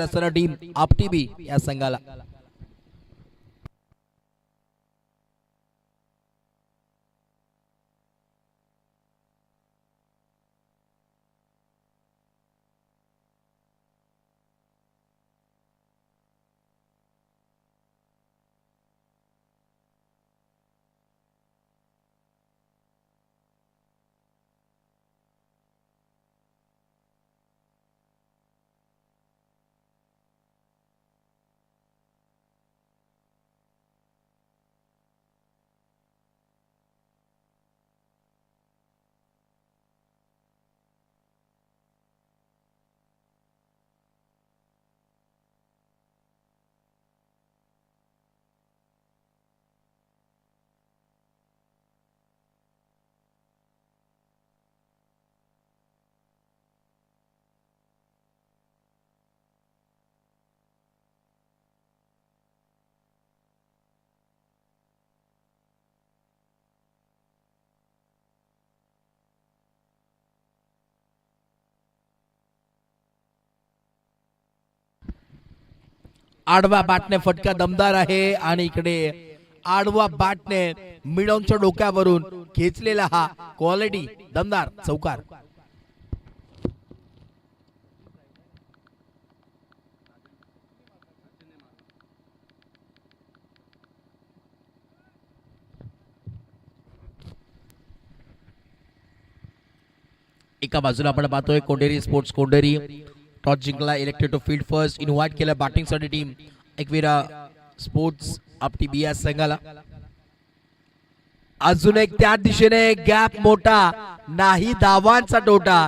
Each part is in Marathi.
असणारा टीम आपटीबी या संघाला. आडवा बॅटने फटका दमदार आहे आणि इकडे आडवा बॅटने मिडॉनच्या डोक्यावरून खेचलेला हा क्वालिटी दमदार चौकार. एका बाजूला आपण पाहतोय कोंडेरी स्पोर्ट्स कोंडेरी टॉस जिंकला, elected to field first, invite केलं बॅटिंग साठी टीम एकविरा स्पोर्ट्स आपटीबी या संघाला. अजून एक त्या दिशेने गॅप मोठा नाही, धावांचा टोटा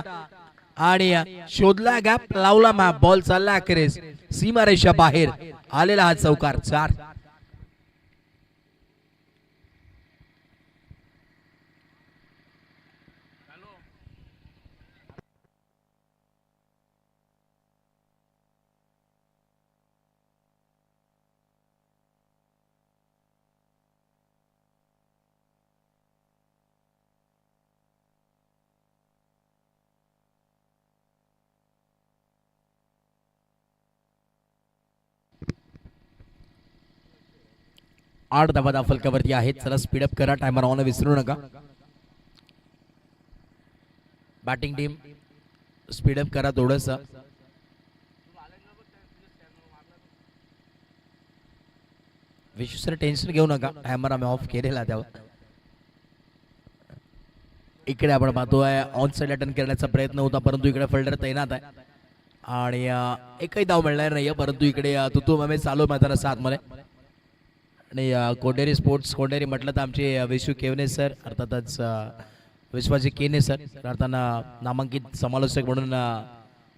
आणि शोधला गॅप, लावला मॅप, बॉल चालला अखेरीस सीमारेषा बाहेर आलेला हा चौकार. 4 8 धावा फलकावरती आहेत. चला स्पीडअप करा, टायमर ऑन विसरू नका. बॅटिंग टीम स्पीडअप करा थोडस. विश्व टेन्शन घेऊ नका, टायमर आम्ही ऑफ केलेला त्यावर. इकडे आपण पाहतोय ऑन साइड अटेंड करण्याचा प्रयत्न होता, परंतु इकडे फिल्डर तैनात आहे आणि एकही धाव मिळणार नाहीये. परंतु इकडे तुतू मॅमे चालू मैदानात साथ मध्ये आणि कोंडेरी स्पोर्ट्स कोंडेरी म्हटलं तर आमचे विशू केवने सर, अर्थातच विश्वाजी केने सर करताना नामांकित समालोचक म्हणून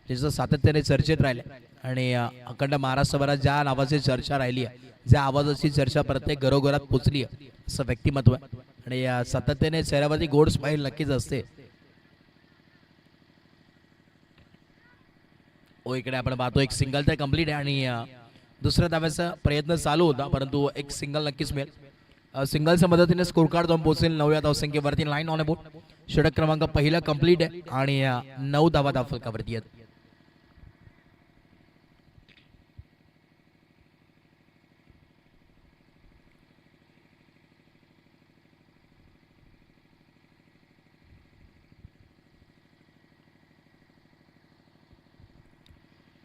त्याचं सातत्याने चर्चेत राहिले आणि अखंड महाराष्ट्रभरात ज्या नावाची चर्चा राहिली आहे, ज्या आवाजाची चर्चा प्रत्येक घरोघरात पोचली आहे, असं व्यक्तिमत्व आहे आणि सातत्याने चेहऱ्यावरती गोड स्माईल नक्कीच असते. ओ इकडे आपण पाहतो एक सिंगल तर कंप्लीट आहे आणि दुसऱ्या धाव्याचा प्रयत्न चालू होता, परंतु एक सिंगल नक्कीच मिळेल. सिंगलच्या मदतीने स्कोर कार्ड जाऊन पोहोचेल 9व्या धावसंख्येवरती. लाईन ऑन अ बोर्ड, षटक क्रमांक पहिला कंप्लीट आहे आणि 9 धावा धावफलकावरती आहेत.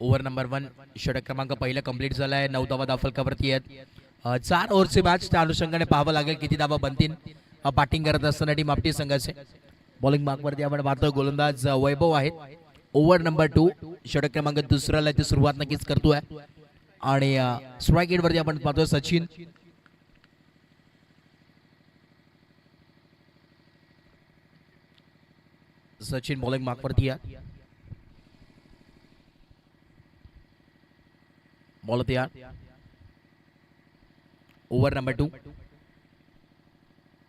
ओव्हर नंबर 1 षटक क्रमांक पहिला कंप्लीट झाला आहे. 9 धावा धावफलकावरती आहेत. 4 ओव्हरची मॅच, त्या अनुषंगाने पाहावं लागेल किती धावा बनतील. बॅटिंग करत असताना टीम आपटी संघाचे बॉलिंग मार्कवरती आपण पाहतो गोलंदाज वैभव आहेत. ओव्हर नंबर 2 षटक क्रमांक दुसऱ्याला ती सुरुवात नक्कीच करतोय आणि स्ट्राईक एंड वरती आपण पाहतोय सचिन. सचिन बॉलिंग मार्कवरती आहे. बॉल तयार. ओव्हर नंबर 2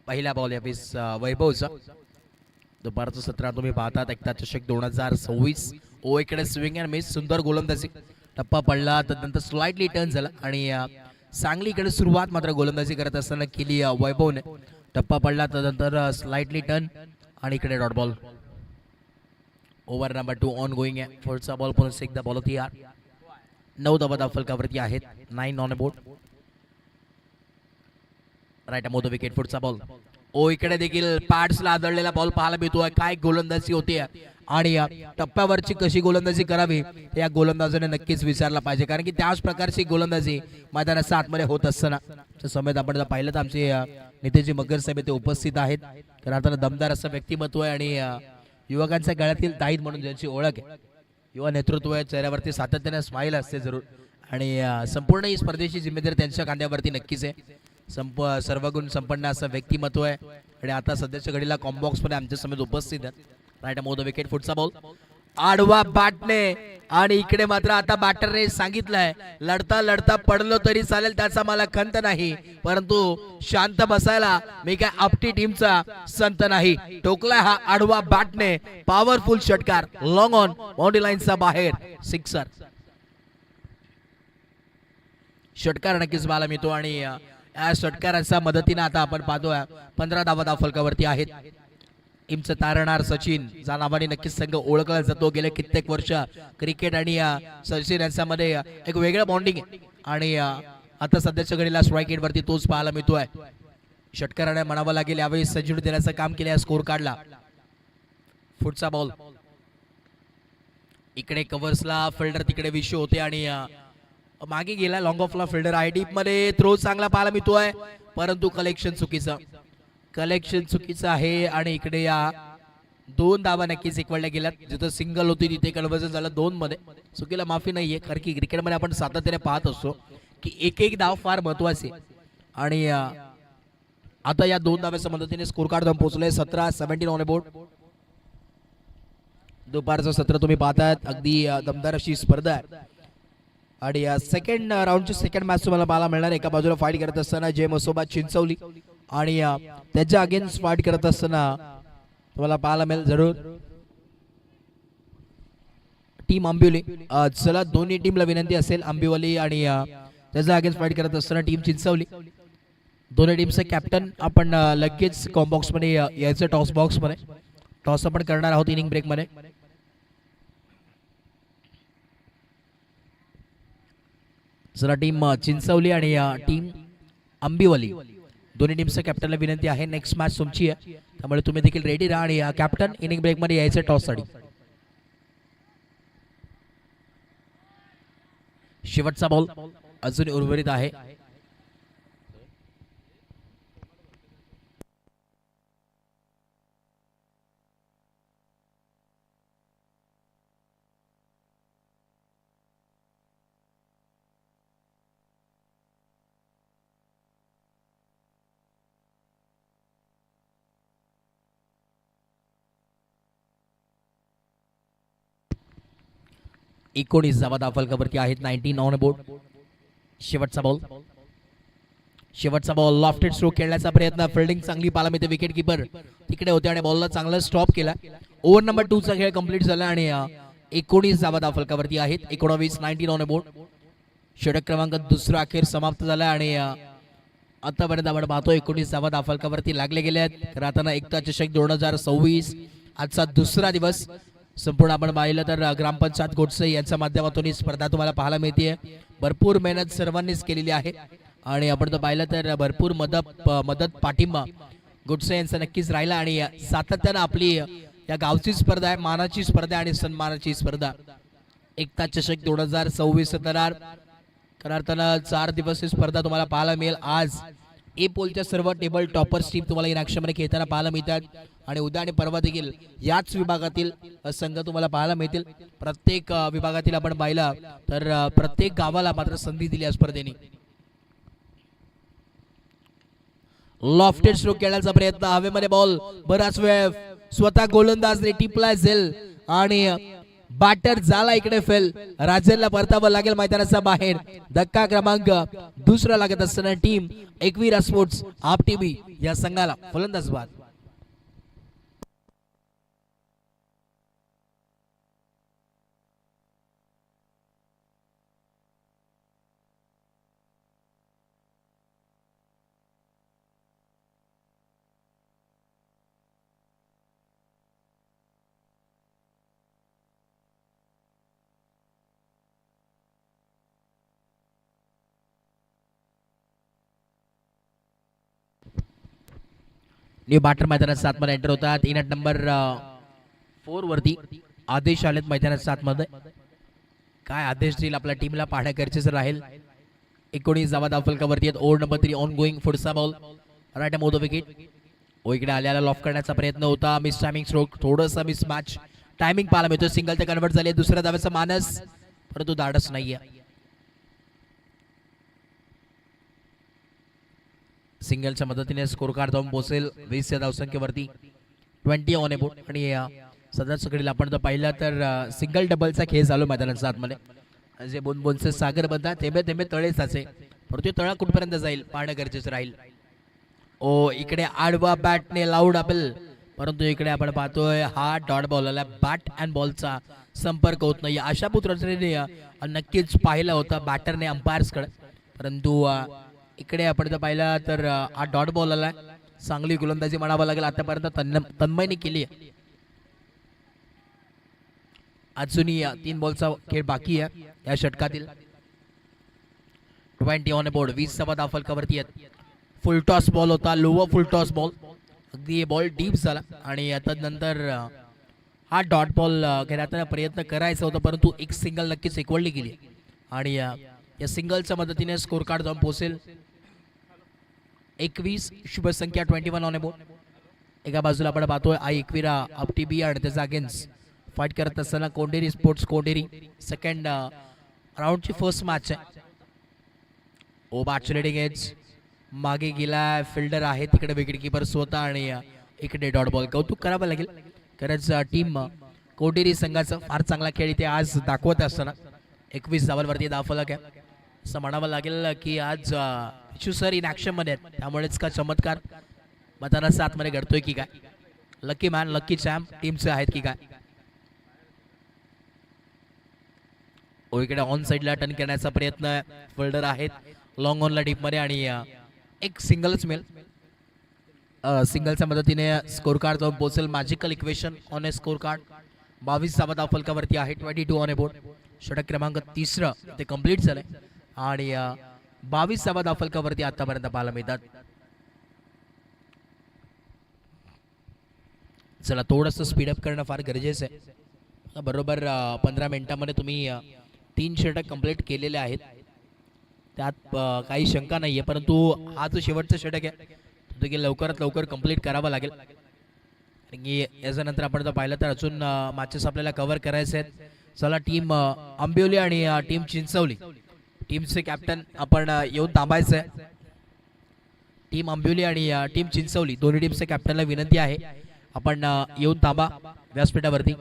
पहिला बॉल यावेळेस वैभवचा. दुपारचं सत्र तुम्ही पाहतात एकता चषक 2026. ओ इकडे स्विंग अँड मिस, सुंदर गोलंदाजी, टप्पा पडला त्यानंतर स्लाइटली टर्न झाला आणि चांगली इकडे सुरुवात मात्र गोलंदाजी करत असताना केली वैभवने. टप्पा पडला त्यानंतर स्लाइटली टर्न आणि इकडे dot ball. Over number 2 on going आहे. पुढचा बॉल पुन्हा एकदा बॉल तयार. 9 धावा फलकावरती आहेत. 9 ऑन बोर्ड. राईट मोद विकेट पुढचा बॉल. ओ इकडे देखील पॅड्सला आदळलेला बॉल पाहायला मिळतोय. काय गोलंदाजी होती आणि या टप्प्यावरची कशी गोलंदाजी करावी हे या गोलंदाजाने नक्कीच विचारला पाहिजे, कारण की त्याच प्रकारची गोलंदाजी मैदानाच्या आतमध्ये होत असताना समेत आपण जर पाहिलं तर आमचे नेतेजी मगर साहेब ते उपस्थित आहेत. तर आता दमदार असं व्यक्तिमत्व आहे आणि युवकांच्या गळ्यातील ताईत म्हणून ज्यांची ओळख आहे, युवा नेतृत्व आहे, चेहऱ्यावरती सातत्याने स्माईल असते जरूर आणि संपूर्ण ही स्पर्धेची जिम्मेदारी त्यांच्या खांद्यावरती नक्कीच आहे. सर्वगुण संपन्न असं व्यक्तिमत्व आहे आणि आता सध्याच्या घडीला कॉम्बॉक्स मध्ये आमच्या समेत उपस्थित आहेत. राईट मोद विकेट पुढचा बॉल. आडवा बॅटने आणि इकडे मात्र आता बॅटरने सांगितलंय लढता लढता पडलो तरी चालेल, त्याचा मला खंत नाही, परंतु शांत बसायला मी काय आपटी टीमचा संत नाही. टोकलाय हा आडवा बॅटने. पॉवरफुल षटकार लॉंग ऑन बाउंड्री लाईनचा बाहेर. सिक्सर. षटकार नक्कीच पाहायला मिळतो आणि या षटकाराच्या मदतीने आता आपण पाहतोय 15 धावा फलकावरती आहेत. टीमचं तारणार सचिन ज्या नावाने नक्कीच संघ ओळखला जातो. गेले कित्येक वर्ष क्रिकेट आणि सचिन यांच्यामध्ये एक वेगळं बॉन्डिंग आहे आणि आता सध्याच्या घडीला स्ट्राईक रेट वरती तोच पाहायला मिळतोय. षटकाराने म्हणावं लागेल यावेळी सचिन देण्याचं काम केलं स्कोर काढला. पुढचा बॉल. इकडे कव्हर्सला फिल्डर तिकडे विषय होते आणि मागे गेला लॉंग ऑफला फिल्डर आहे. डीप मध्ये थ्रो चांगला पाहायला मिळतोय, परंतु कलेक्शन चुकीचं आहे आणि इकडे या 2 धावा नक्कीच एकवडल्या गेल्यात. जिथं सिंगल होती तिथे कन्वर्जन झालं 2 मध्ये. चुकीला माफी नाहीये, कारण की क्रिकेटमध्ये आपण सातत्याने पाहत असतो की एक धाव फार महत्वाची आणि आता या 2 धाव्याच्या मदतीने स्कोर कार्ड जाऊन पोहोचले 17 ऑन बोर्ड. दुपारचं सत्र तुम्ही पाहतायत, अगदी दमदार अशी स्पर्धा आहे आणि सेकंड राऊंडची सेकंड मॅच तुम्हाला पाहायला मिळणार. एका बाजूला फाईट करत असताना जय मसोबा चिंचवली आणि त्याच्या अगेन्स्ट फाईट करत असताना तुम्हाला पाहायला मिळेल जरूर टीम आंबिवली. चला दोन्ही टीमला विनंती असेल, आंबिवली आणि त्याच्या अगेन्स्ट फाईट करत असताना टीम चिंचवली. दोन्ही टीमचे कॅप्टन आपण लगेच कॉम्बॉक्स मध्ये यायचं. टॉस बॉक्स मध्ये टॉस आपण करणार आहोत इनिंग ब्रेक मध्ये. जरा टीम चिंचवली आणि टीम आंबिवली दोन्ही टीमच्या कॅप्टनला विनंती आहे, नेक्स्ट मॅच तुमची आहे, त्यामुळे तुम्ही देखील रेडी राहा आणि कॅप्टन इनिंग ब्रेक मध्ये यायचं टॉस साठी. शेवटचा बॉल अजून उर्वरित आहे. एकोणीस धावा फलकावरती आहेत. 19 ऑन बोर्ड. शेवटचा बॉल लॉफ्टेड स्ट्रोक खेळण्याचा प्रयत्न. फिल्डिंग चांगली पाहायला मिळते. विकेट किपर तिकडे होते आणि बॉलला चांगला स्टॉप केला. ओव्हर नंबर 2 चा खेळ कंप्लीट झाला आणि 19 धावा फलकावरती आहेत. 19 ऑन बोर्ड. षटक क्रमांक दुसरा अखेर समाप्त झाला आणि आतापर्यंत आपण पाहतो 19 धावा फलकावरती लागले गेले आहेत. तर आता एकता चषक 2026 आजचा दुसरा दिवस. संपूर्ण आपण पाहिलं तर ग्रामपंचायत गोडसे यांच्या माध्यमातून ही स्पर्धा तुम्हाला पाहायला मिळते. भरपूर मेहनत सर्वांनीच केलेली आहे आणि आपण तर पाहिलं तर भरपूर मदत पाठिंबा गोडसे यांचा नक्कीच राहिला आणि सातत्यानं आपली या गावची स्पर्धा आहे, मानाची स्पर्धा आणि सन्मानाची स्पर्धा. एकता चषक 2026 करार्थानं 4 दिवस ही स्पर्धा तुम्हाला पाहायला मिळेल. आज ए पोलच्या सर्व टेबल टॉपर्स टीम तुम्हाला इन ॲक्शनमध्ये खेळताना पाहायला मिळतात आणि उद्या आणि परवा देखील याच विभागातील संघ तुम्हाला पाहायला मिळतील. प्रत्येक विभागातील आपण पाहिलं तर प्रत्येक गावाला मात्र संधी दिली या स्पर्धेने. लॉफ्टेड स्ट्रोक खेळण्याचा प्रयत्न, हवेमध्ये बॉल बराच वेळ स्वतः गोलंदाजने टिपला झेल आणि बॅटर झाला इकडे फेल. राजेलला परतावं लागेल मैदानाच्या बाहेर. धक्का क्रमांक दुसरा लागत असताना टीम एकवीरा स्पोर्ट्स आप टीव्ही या संघाला फलंदाज बाद. न्यू बॅटर मैदानात 7 मध्ये एंटर होतात. इन नंबर 4 वरती आदेश आलेत मैदानात 7 मध्ये. काय आदेश देईल आपल्या टीमला पाहणं गरजेचं राहील. 19 धावा धावफलकावरती आहेत. Over number 3 on going. पुढचा बॉल राईट मोद विकेट. इकडे आल्याला लॉफ करण्याचा प्रयत्न होता. मिस टायमिंग स्ट्रोक, थोडंसं मिस मॅच टायमिंग पाहायला मिळतो. सिंगल ते कन्वर्ट झाले. दुसऱ्या धाव्याचा मानस, परंतु धाडस नाहीये. सिंगलच्या मदतीने स्कोर कार्ड जाऊन पोहोचेल 20 या धावसंख्येवरती. 20 ऑन ए बोर्ड. आणि सध्या सगळीला आपण जर पाहिलं तर सिंगल डबलचा खेळ चालू मैदानात 7 मध्ये. जे बोनबोनचे सागर बनतात थेंबे थेंबे तळे साचे, परंतु तळा कुठपर्यंत जाईल पाहणं गरजेचं राहील. इकडे आडवा बॅटने लाऊड अपील, परंतु इकडे आपण पाहतोय हा डॉट बॉल आला. बॅट अँड बॉलचा संपर्क होत नाही. अशा पुत्राने नक्कीच पाहिलं होतं बॅटरने अंपायर्सकडे, परंतु इकडे आपण जर पाहिलं तर हा डॉट बॉल आला. चांगली गोलंदाजी म्हणावं लागेल आतापर्यंत तन्मयने केली आहे. अजूनही 3 बॉलचा खेळ बाकी आहे या षटकातील. 20 ऑन बोर्ड. 20 धावा धावफलकावरती आहेत. फुल टॉस बॉल होता, लोअर फुल टॉस बॉल. अगदी बॉल डीप झाला आणि नंतर हा डॉट बॉल घेण्याचा प्रयत्न करायचा होता, परंतु एक सिंगल नक्कीच एकवडली गेली आणि या सिंगलच्या मदतीने स्कोर कार्ड जाऊन पोहोचेल 21. शुभ संख्या 21 ऑन बोर्ड. एका बाजूला आपण पाहतोय आई एकविरा अपटीबी आणि त्याचा अगेन्स्ट फाईट करत असताना कोंडेरी स्पोर्ट्स कोंडेरी. सेकंड राऊंडची फर्स्ट मॅच आहे. बॅचलेटिंग एज मागे गेला. फिल्डर आहे तिकडे विकेट किपर स्वतः आणि इकडे डॉट बॉल. कौतुक करावं लागेल खरंच टीम कोंडेरी संघाचा फार चांगला खेळ इथे आज दाखवत असताना 21 धावांवरती धावफलक आहे. असं म्हणावं लागेल की आज पिचू सर इन ॲक्शन मध्ये आहेत, त्यामुळेच का चमत्कार मैदानात 7 मध्ये घडतोय की काय. लकी मॅन लकी चॅम्प टीमचे आहेत की काय. इकडे ऑन साइडला टर्न करण्याचा प्रयत्न. फिल्डर आहेत लॉंग ऑनला डीप मध्ये आणि एक सिंगलच मिळेल. सिंगलच्या मदतीने स्कोर कार्ड जाऊन पोहोचेल. Magical equation on A score card. 22 धावा धावफलकावरती आहे. 22 ऑन ए बोर्ड. षटक क्रमांक 3 ते कंप्लीट झालंय आणि 22 धावा धावफलकावरती आतापर्यंत पाहायला मिळतात. चला थोडंसं स्पीडअप करणं फार गरजेचं आहे. बरोबर 15 मिनिटांमध्ये तुम्ही 3 षटक कंप्लीट केलेले आहेत, त्यात काही शंका नाही आहे, परंतु हा जो शेवटचा षटक आहे तो की लवकरात लवकर कंप्लीट करावा लागेल. याच्यानंतर आपण जर पाहिलं तर अजून मॅचेस आपल्याला कव्हर करायचे आहेत. चला टीम आंबिवली आणि टीम चिंचवली टीमचे कॅप्टन आपण येऊन थांबायचं आहे. टीम आंबिवली आणि टीम चिंचवली दोन्ही टीमचे कॅप्टनला विनंती आहे आपण येऊन थांबा व्यासपीठावरती.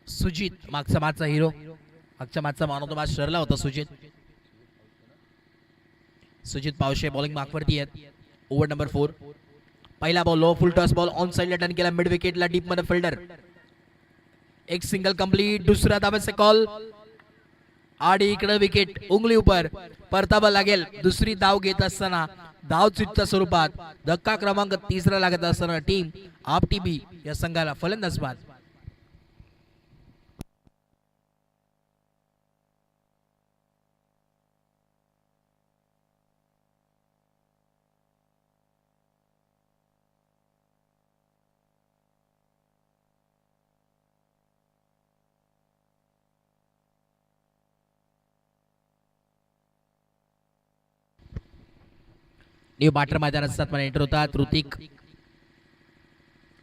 सुजित मागचा मॅचचा हिरो, मागच्या मॅचचा मॅन ऑफ द मॅच ठरला होता सुजित पावशे बॉलिंग मार्कवरती आहेत. Over number 4. पहिला ball low full toss ball on साइडला टर्न केला. मिड विकेटला डीप मध्ये फिल्डर. एक सिंगल कंप्लीट. दुसरा धावाचा कॉल आणि इकडे विकेट उंगली उपर. परतावा लागेल. दुसरी धाव घेत असताना धाव चुकीच्या स्वरूपात धक्का क्रमांक 3 लागत असताना टीम आपटीबी या संघाला फलंदाज बाद. न्यू बॅटर मैदानात 7 मध्ये एंटर होतात. ऋतिक.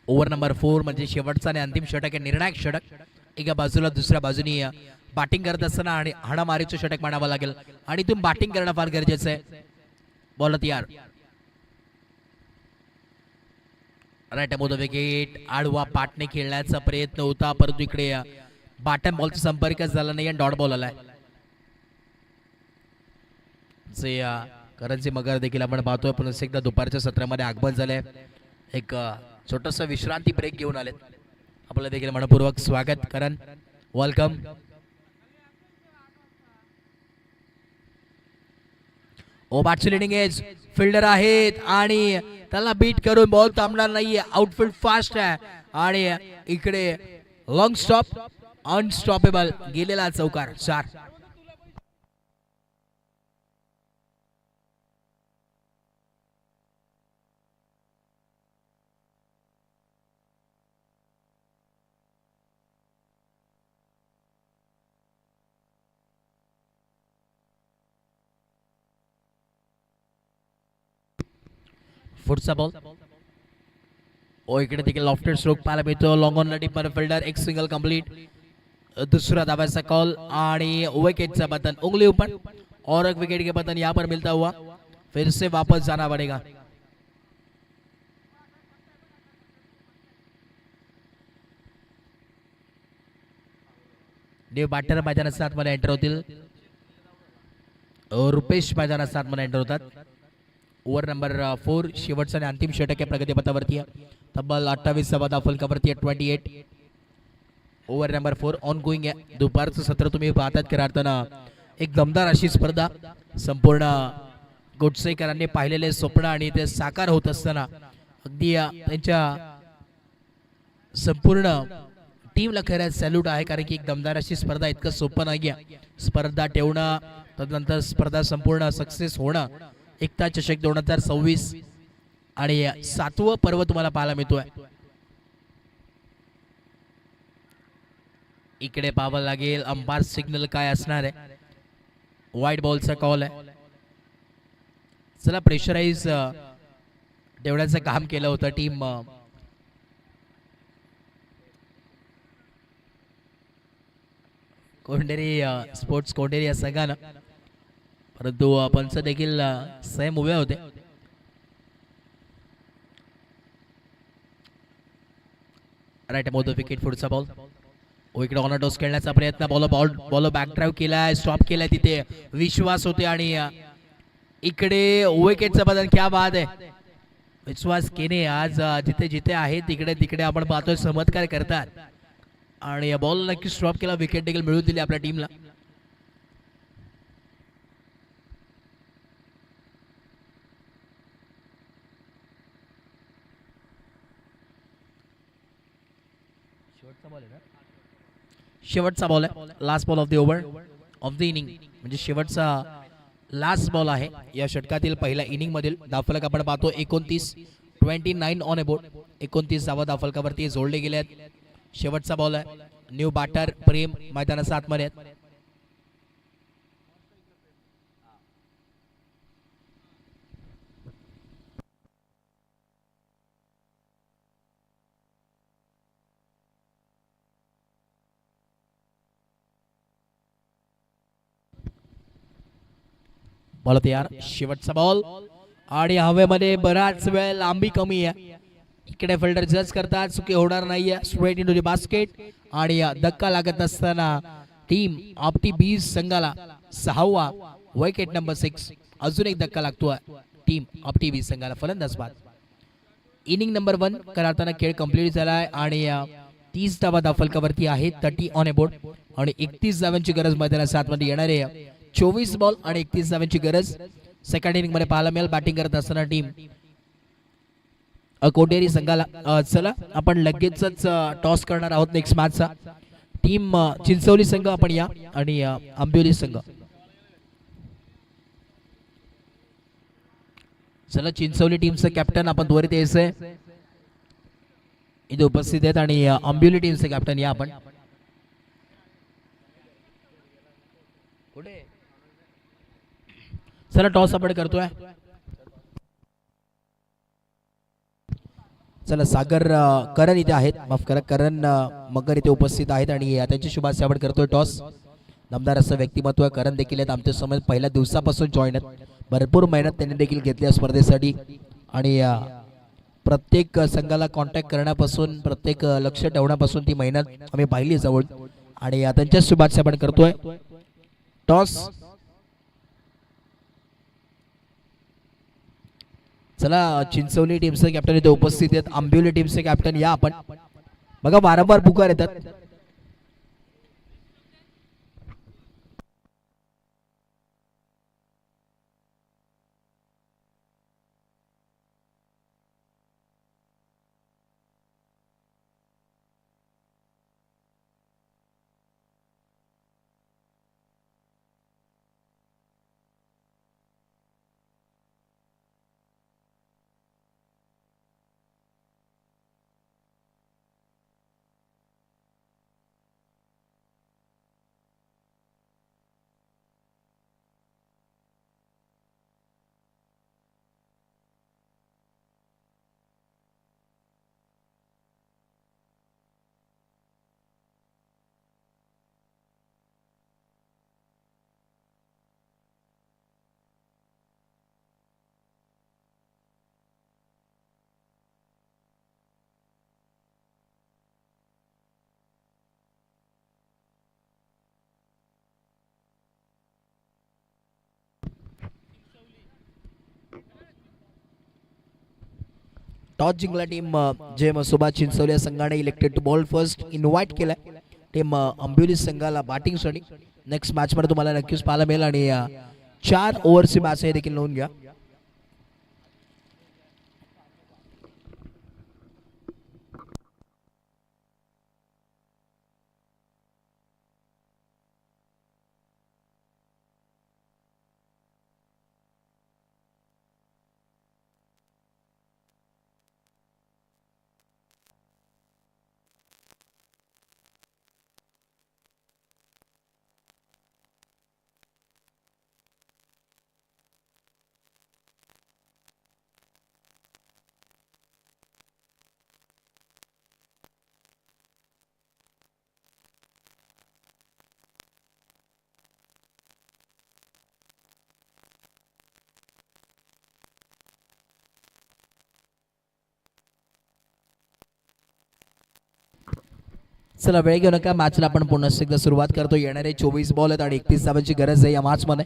ओव्हर नंबर 4 म्हणजे शेवटचा आणि अंतिम षटक आहे, निर्णायक षटक. एका बाजूला दुसऱ्या बाजूनी बॅटिंग करत असताना आणि हाणामारीचं षटक म्हणावं लागेल आणि तुम्ही बॅटिंग करणं फार गरजेचं आहे. बॉल तयार. राईट मोद विकेट. आडवा पाटने खेळण्याचा प्रयत्न होता, परंतु इकडे बॅटन बॉलचा संपर्कच झाला नाही आणि डॉट बॉल आलाय. जे करन्सी मगर देखील आपण पाहतोय पुन्हा एकदा दुपारच्या सत्रामध्ये आगमन झालंय. एक छोटासा विश्रांती ब्रेक घेऊन आलेत. आपलं देखील मनपूर्वक स्वागत. करण वेलकम. बॅटची लिडिंग एज फिल्डर आहेत आणि त्याला बीट करून बॉल थांबणार नाहीये. आउटफील्ड फास्ट आहे आणि इकडे लॉंग स्टॉप अनस्टॉपेबल गेलेला चौकार 4. पुढचा बॉल ओ इकडे देखील लॉफ्टेड स्ट्रोक पाहायला मिळतो. लॉंग ऑन डीप फिल्डर एक सिंगल कंप्लीट. दूसरा धावाचा कॉल आणि विकेटचा बटन उंगली ऊपर और एक विकेट के बटन यहाँ पर मिलता हुआ फिर से वापस जाना पड़ेगा. न्यू बॅटर मैदानात आतमध्ये एंटर होतील. रुपेश मैदानात आतमध्ये एंटर होतात. ओव्हर नंबर 4 शेवटचा आणि अंतिम षटक आहे प्रगतीपथावरती आहे. तब्बल 28 धावा फलकावरती आहे. 28 ओव्हर नंबर 4 ऑन गोईंग आहे. दुपारचं सत्र तुम्ही पाहतात खऱ्या अर्थानं एक दमदार अशी स्पर्धा संपूर्ण गोडसेकरांनी पाहिलेले स्वप्न आणि ते साकार होत असताना अगदी त्यांच्या संपूर्ण टीमला खरंच सॅल्यूट आहे. कारण की एक दमदार अशी स्पर्धा इतकं सोपं नाही आहे. स्पर्धा ठेवणं तदनंतर स्पर्धा संपूर्ण सक्सेस होणं. एकता चषक 2026 आणि 7वं पर्व तुम्हाला पाहायला मिळतोय. इकडे पाहावं लागेल अंपायर सिग्नल काय असणार आहे. व्हाईट बॉलचा कॉल आहे. चला प्रेशराईज ठेवण्याचं काम केलं होतं टीम कोंढेरी स्पोर्ट्स कोंढेरी या संघानं. परंतु पंच देखील संयम उभे होते. राईट मोद विकेट. पुढचा बॉल इकडे ऑन टॉस खेळण्याचा प्रयत्न. बॉल बॅक ड्राईव्ह केलाय. स्टॉप केलाय. तिथे विश्वास होते आणि इकडे विकेटचं बदल. क्या बात आहे. विश्वास केने आज जिथे जिथे आहे तिकडे तिकडे आपण पाहतोय चमत्कार करतात आणि बॉल नक्की स्टॉप केला. विकेट देखील मिळवून दिली आपल्या टीमला. शेवटचा बॉल आहे. Last ball of the over of the inning म्हणजे शेवटचा लास्ट बॉल आहे या षटकातील पहिल्या इनिंग मधील. धावफलक आपण पाहतो 29 ऑन अबोर्ड. 29 धावा धावफलकावरती जोडले गेले आहेत. शेवटचा बॉल आहे. न्यू बॅटर प्रेम मैदानाच्या आतमध्ये आहेत. बॉल तयार. शेवटचा बॉल आणि हवेमध्ये बराच वेळ लांबी कमी आहे. इकडे फिल्डर जज करतात चुकी होणार नाहीये. स्ट्रेट इनटू द बास्केट आणि धक्का लागत असताना टीम ऑप्टी बीज संघाला 6वा विकेट नंबर 6. अजून एक धक्का लागतोय टीम ऑप्टी बीज संघाला. फलंदाज बाद. इनिंग नंबर 1 करताना खेळ कंप्लीट झालाय आणि 30 धावा धावफलकावरती आहे. 30 ऑन अबोर्ड आणि 31 धावांची गरज मैदानाच्या आतमध्ये येणार आहे. 24 बॉल आणि 31 धावांची गरज सेकंड इनिंग मध्ये पाहायला मिळेल. बॅटिंग करत असताना टीम कोंढेरी संघाला. चला आपण लगेचच टॉस करणार आहोत नेक्स्ट मॅचचा. टीम चिंचवली संघ आपण या आणि आंबिवली संघ. चला चिंचवली टीमचं कॅप्टन आपण त्वरित यायचंय इथे उपस्थित आहेत आणि आंबिवली टीमचे कॅप्टन या आपण. चला टॉस आपण करतोय. चला सागर करण इथे आहेत. माफ करा करण मगर इथे उपस्थित आहेत आणि त्यांची शुभाशय आपण करतोय. टॉस दमदार असं व्यक्तिमत्व करण देखील आहेत आमच्या समोर. पहिल्या दिवसापासून जॉईन आहेत. भरपूर मेहनत त्यांनी देखील घेतली स्पर्धेसाठी आणि प्रत्येक संघाला कॉन्टॅक्ट करण्यापासून प्रत्येक लक्ष ठेवण्यापासून ती मेहनत आम्ही पाहिली जवळ आणि त्यांच्या शुभाशय आपण करतोय. टॉस चला चिंचवली टीमचे कॅप्टन इथे उपस्थित आहेत. आंबिवली टीमचे कॅप्टन या आपण. बघा वारंवार पुकार येतात. टॉस जिंकला टीम जेम सुभाष चिंचवली या संघाने elected to bowl first invite केलाय टीम अंबिवली संघाला बॅटिंगसाठी. नेक्स्ट मॅच मध्ये तुम्हाला नक्कीच पाहायला मिळेल आणि 4 ओव्हरची मॅच आहे देखील नोंद घ्या. चला वेळ घेऊ नका, मॅचला आपण पुन्हा एकदा सुरुवात करतो. येणारे 24 बॉल आहेत आणि 31 धावांची गरज आहे या मॅच मध्ये.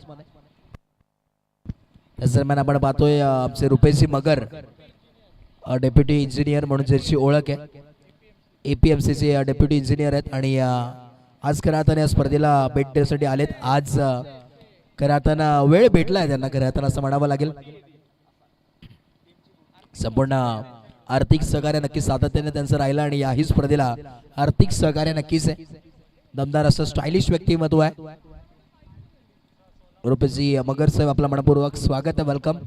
त्याच दरम्यान आपण पाहतोय आमचे रुपेशजी मगर डेप्युटी इंजिनियर म्हणून ज्याची ओळख आहे, APMC चे डेप्युटी इंजिनियर आहेत आणि आज खऱ्या अर्थाने या स्पर्धेला भेट देण्यासाठी आलेत. आज खऱ्या अर्थानं वेळ भेटलाय त्यांना खऱ्या अर्थानं असं म्हणावं लागेल. संपूर्ण आर्थिक सहकार्य नक्कीच सातत्याने त्यांचं राहिलं आणि याही स्पर्धेला आर्थिक सहकार्य नक्कीच आहे. दमदार असं स्टायलिश व्यक्तिमत्व आहे. रुपेशजी मगर साहेब आपलं मनपूर्वक स्वागत आहे, वेलकम.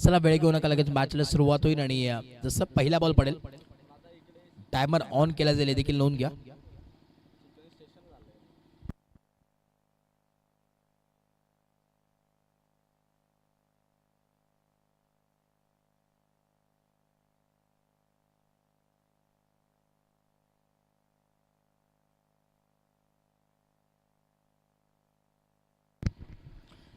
चला वेळ घेऊ नका, लगेच मॅचला सुरुवात होईल आणि जसं पहिला बॉल पडेल टायमर ऑन केला जाईल, देखील नोंद घ्या.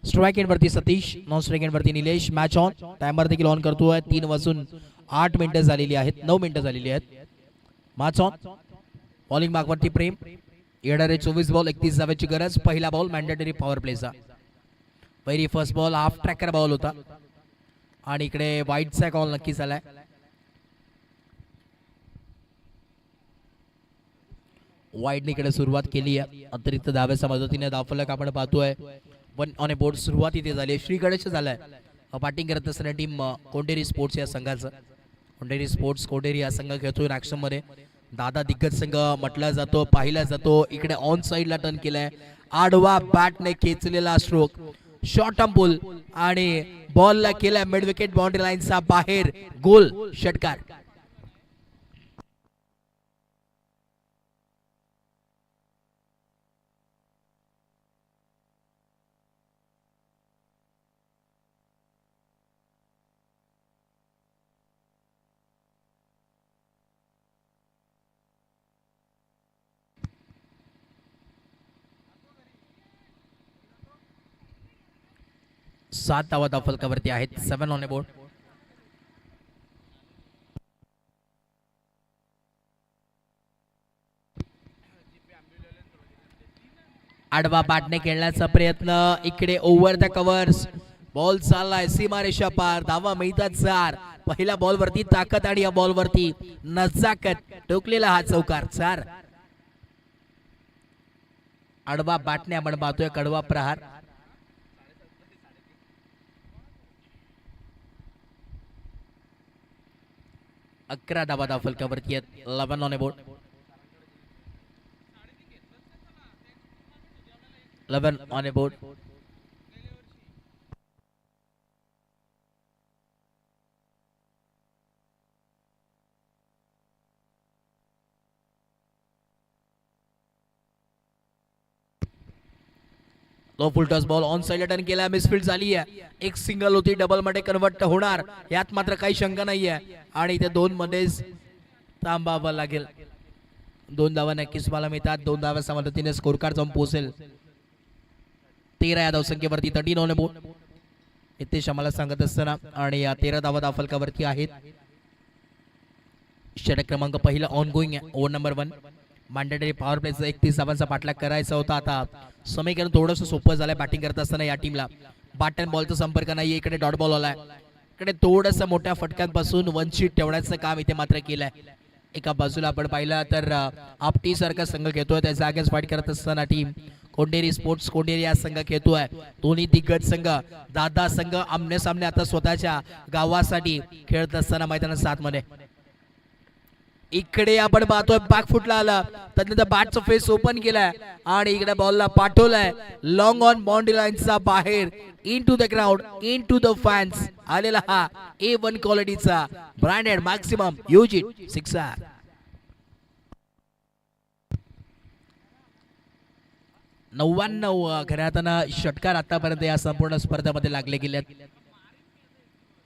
स्ट्राइक एंड वरती सतीश, नॉन स्ट्राइक एंड वरती निलेश. मॅच ऑन, टायमर देखील ऑन करतोय. 3 वाजून 8 मिनिटं झालेली आहेत, 9 मिनिटं झालेली आहेत. Match on. बॉलिंग मार्कवरती प्रेम. येणारे 24 बॉल 31 धावांची गरज. पहिला बॉल मॅन्डेटरी पॉवर प्लेचा. पहिली first ball half tracker ball होता आणि इकडे वाईटचा कॉल नक्की झालाय. वाईडने इकडे सुरुवात केली आहे. अतिरिक्त धाब्याच्या मदतीने धावफलक आपण पाहतोय. 1 ऑन ए बोर्ड सुरुवात इथे झाली. श्री गणेश झालाय बॅटिंग करत असताना टीम कोंडेरी स्पोर्ट्स या संघाचं. कोंडेरी स्पोर्ट्स कोंडेरी हा संघ खेळतोय ऍक्शन मध्ये. दादा दिग्गज संघ म्हटला जातो, पाहिला जातो. इकडे ऑन साइडला टर्न केलाय. आडवा बॅटने खेचलेला स्ट्रोक, शॉर्ट टर्म पुल आणि बॉलला केलाय मिड विकेट बाउंड्री लाईनचा बाहेर. गोल षटकार. सात धावा धावफलकावरती आहेत. 7 ऑन ए बोर्ड. आडवा बॅटने खेळण्याचा प्रयत्न. इकडे ओव्हर द कव्हर्स. बॉल चाललाय सीमारेषा पार. धावा मिळतात 4. पहिल्या बॉल वरती ताकद आणि या बॉल वरती नजाकत. टोकलेला हा चौकार 4. आडवा बॅटने आपण पाहतोय कडवा प्रहार. अकरा धावा धावफलकावरती आहेत. 11 on A board. 11 on A board. Low full toss ball on side turn केला. मिसफील्ड झाली आहे. एक सिंगल होती, डबल मध्ये कन्वर्ट होणार यात मात्र काही शंका नाहीये आणि त्या 2 मध्येच थांबावं लागेल. 2 धावा नक्कीच मला मिळतात. 2 धावाच्या मदतीने स्कोर कार्ड जाऊन पोहोचेल 13 या धावसंख्येवरती. 13 ऑन बोर्ड नितेश आम्हाला सांगत असताना. आणि या 13 धावा धावफलकावरती आहेत. षटक क्रमांक पहिला ऑन गोईंग आहे. ओव्हर नंबर 1 मॅन्डेटरी पॉवर प्लेचा 31 धावांचा पाठलाग करायचा होता. आता समीकरण थोडंसं सोपं झालंय बॅटिंग करत असताना या टीमला. बॅट अँड बॉलचा संपर्क नाही. इकडे डॉट बॉल आलाय. इकडे थोडंसं मोठ्या फटक्यांपासून वंचित ठेवण्याचं काम इथे मात्र केलंय. एका बाजूला आपण पाहिलं तर आपटी सारखा संघ खेळतोय. त्या जागेच फाईट करत असताना टीम कोंडेरी स्पोर्ट्स कोंडेरी या संघ खेळतोय. दोन्ही दिग्गज संघ दादा संघ आमने सामने आता स्वतःच्या गावासाठी खेळत असताना मैदानात 7 मध्ये. इकडे आपण पाहतोय बॅक फुटला आला. त्यानंतर बॅटचा फेस ओपन केलाय आणि इकडे बॉलला पाठवलाय लॉंग ऑन बाउंड्री लाईनचा बाहेर into the ground into the fans आलेला हा A1 क्वालिटीचा ब्रँडेड मॅक्सिमम युजिट सिक्सर. घरातना षटकार आतापर्यंत या संपूर्ण स्पर्धेमध्ये लागले गेलेत.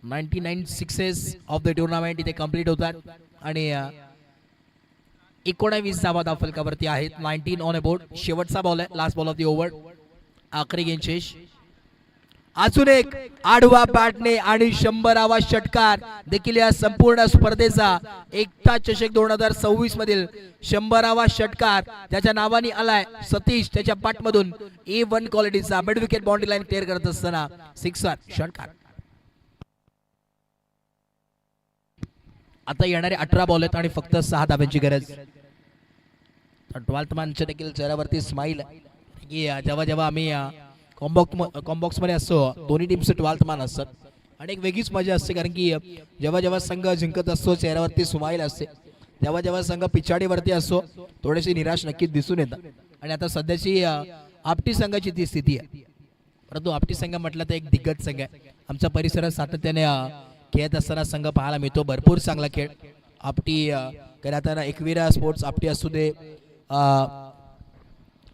99 सिक्सेस ऑफ द टुर्नामेंट इथे कंप्लीट होतात आणि 19 धावा धावफलकावरती आहेत. 19 ऑन अ बोर्ड. शेवटचा बॉल आहे. Last ball of the over. आखरी गेंदशेष. अजून एक आडवा बॅटने आणि 100वा षटकार देखील या संपूर्ण स्पर्धेचा एकता चषक 2026 मधील 100वा षटकार त्याच्या नावाने आलाय. सतीश त्याच्या बॅटमधून A1 क्वालिटीचा mid wicket boundary line clear करत असताना सिक्सर षटकार. आता येणारे 18 बॉल आहेत आणि फक्त 6 धाब्यांची गरज. 12th मॅनच्या देखील चेहऱ्यावरती स्माईल की जेव्हा जेव्हा आम्ही कॉम्बॉक्स मध्ये असतो दोन्ही टीमचे 12th मॅन असतात आणि एक वेगळीच मजा असते. कारण की जेव्हा जेव्हा संघ जिंकत असतो चेहऱ्यावरती स्माईल असते. तेव्हा जेव्हा संघ पिछाडीवरती असतो थोडीशी निराश नक्कीच दिसून येतात. आणि आता सध्याची आपटी संघाची ती स्थिती आहे. परंतु आपटी संघ म्हटलं तर एक दिग्गज संघ आहे. आमच्या परिसरात सातत्याने खेळत असताना संघ पाहायला मिळतो. भरपूर चांगला खेळ आपटी करताना. एकविरा स्पोर्ट्स आपटी असू दे,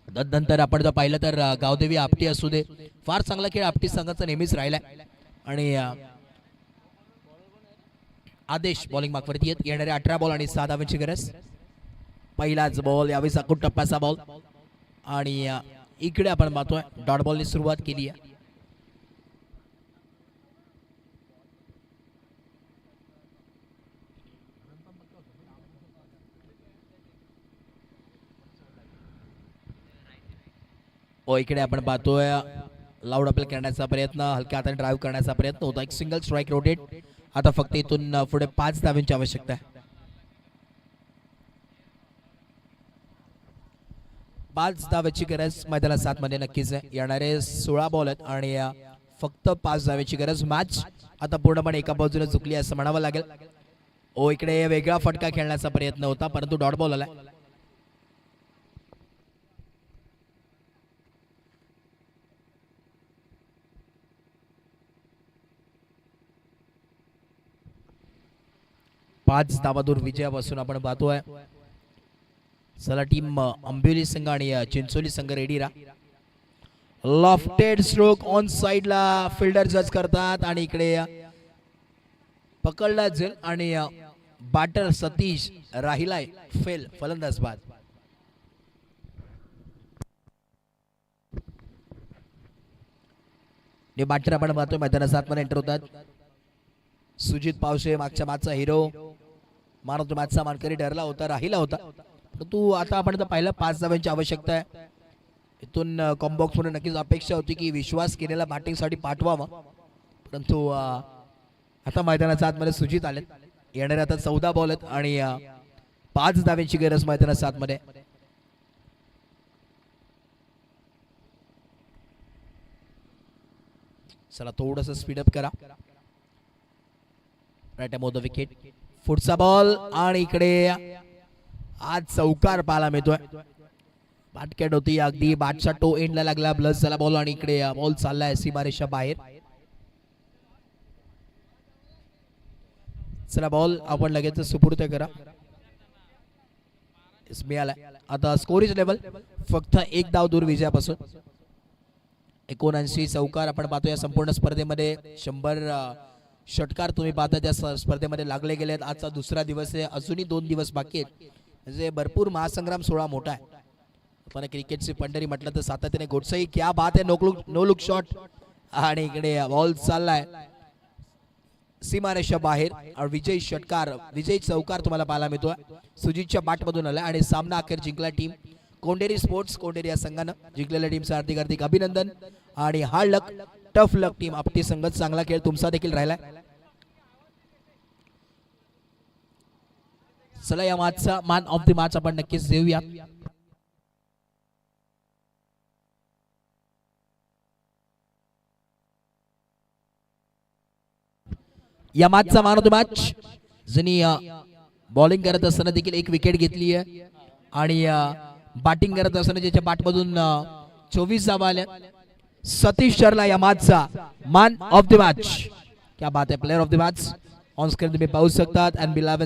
नंतर आपण जर पाहिलं तर गावदेवी आपटी असू दे, फार चांगला खेळ आपटी संघाचा नेहमीच राहिलाय. आणि आदेश बॉलिंग मार्कवरती येत. येणारे 18 बॉल आणि 6 धावांची गरज. पहिलाच बॉल यावेळी साकून टप्प्याचा बॉल आणि इकडे आपण पाहतोय डॉट बॉलने सुरुवात केली आहे. इकडे आपण पाहतोय लाऊड अपील करण्याचा प्रयत्न, हलक्या हाताने ड्राईव्ह करण्याचा प्रयत्न होता. एक सिंगल स्ट्राईक रोटेट. आता फक्त इथून पुढे 5 धावांची आवश्यकता आहे. 5 धावांची गरज मैदानात 7 मध्ये नक्कीच आहे. येणारे 16 बॉल आहेत आणि फक्त 5 धावांची गरज. मॅच आता पूर्णपणे एका बाजूने झुकली असं म्हणावं लागेल. इकडे वेगळा फटका खेळण्याचा प्रयत्न होता परंतु डॉट बॉल आला. पाच धावा दूर विजयापासून आपण पाहतोय. चला टीम अंबिवली संघ आणि चिंचोली संघ रेडी राहा. लॉफ्टेड स्ट्रोक ऑन साइडला फिल्डर जज करतात आणि इकडे पकडला जाईल आणि बॅटर सतीश राहिलाय फेल. फलंदाज बाद. बॅटर आपण पाहतोय मैदानात 7 मध्ये एंटर होतात. सुजित पावशे मागच्या मॅचचा हिरो, मानव मॅचचा मानकरी ठरला होता, राहिला होता. परंतु आता आपण तर पाहिलं 5 धावांची आवश्यकता आहे. इथून कॉम्बॉक्स म्हणून नक्कीच अपेक्षा होती की विश्वास केलेला बॅटिंगसाठी पाठवावा. परंतु आता मैदानाच्या आतमध्ये सुजित आलेत. येणारे आता 14 बॉल आहेत आणि 5 धावांची गरज मैदानाच्या आतमध्ये. चला थोडंसं स्पीडअप करा. राईट मोद विकेट. पुढचा बॉल आणि इकडे आज चौकार पाहायला मिळतोय. बाटकॅट होती अगदी बॅटचा टो एंडला लागला, ब्लस झाला बॉल आणि इकडे बॉल चाललाय सीमारेषा बाहेर. चला बॉल आपण लगेच सुपूर्द करा. मिळाला. आता स्कोरेज लेवल फक्त 1 धाव दूर विजयापासून. 79 चौकार आपण पाहतो या संपूर्ण स्पर्धेमध्ये. 100 षटकार तुम्ही पाहता त्या स्पर्धेमध्ये लागले गेलेत. आजचा दुसरा दिवस आहे, अजूनही 2 दिवस बाकी आहेत. म्हणजे भरपूर महासंग्राम सोहळा मोठा आहे. पण क्रिकेटची पंढरी म्हटलं तर सातत्याने गोडसई क्या बात आहे. नो लुक शॉट आणि इकडे बॉल चाललाय सीमारेषा बाहेर. विजय चौकार तुम्हाला पाहायला मिळतोय. सुजितच्या बॅटमधून आला आणि सामना अखेर जिंकला टीम कोंडेरी स्पोर्ट्स. कोंडेरी या संघानं जिंकलेल्या टीमचं हार्दिक हार्दिक अभिनंदन. आणि हार्ड लक टफ लक टीम आपटी संघ चांगला खेळ तुमचा देखील राहिलाय. चला या मॅचचा मॅन ऑफ द मॅच आपण नक्कीच देऊया. या मॅचचा मॅन ऑफ द मॅच ज्यांनी बॉलिंग करत असताना देखील एक विकेट घेतली आहे आणि बॅटिंग करत असताना ज्याच्या बॅटमधून 24 धावा आल्या सतीश शर्ला या मॅचचा मॅन ऑफ द मॅच. क्या बात आहे. Player of the match on screen तुम्ही पाहू शकतात. एनबी 11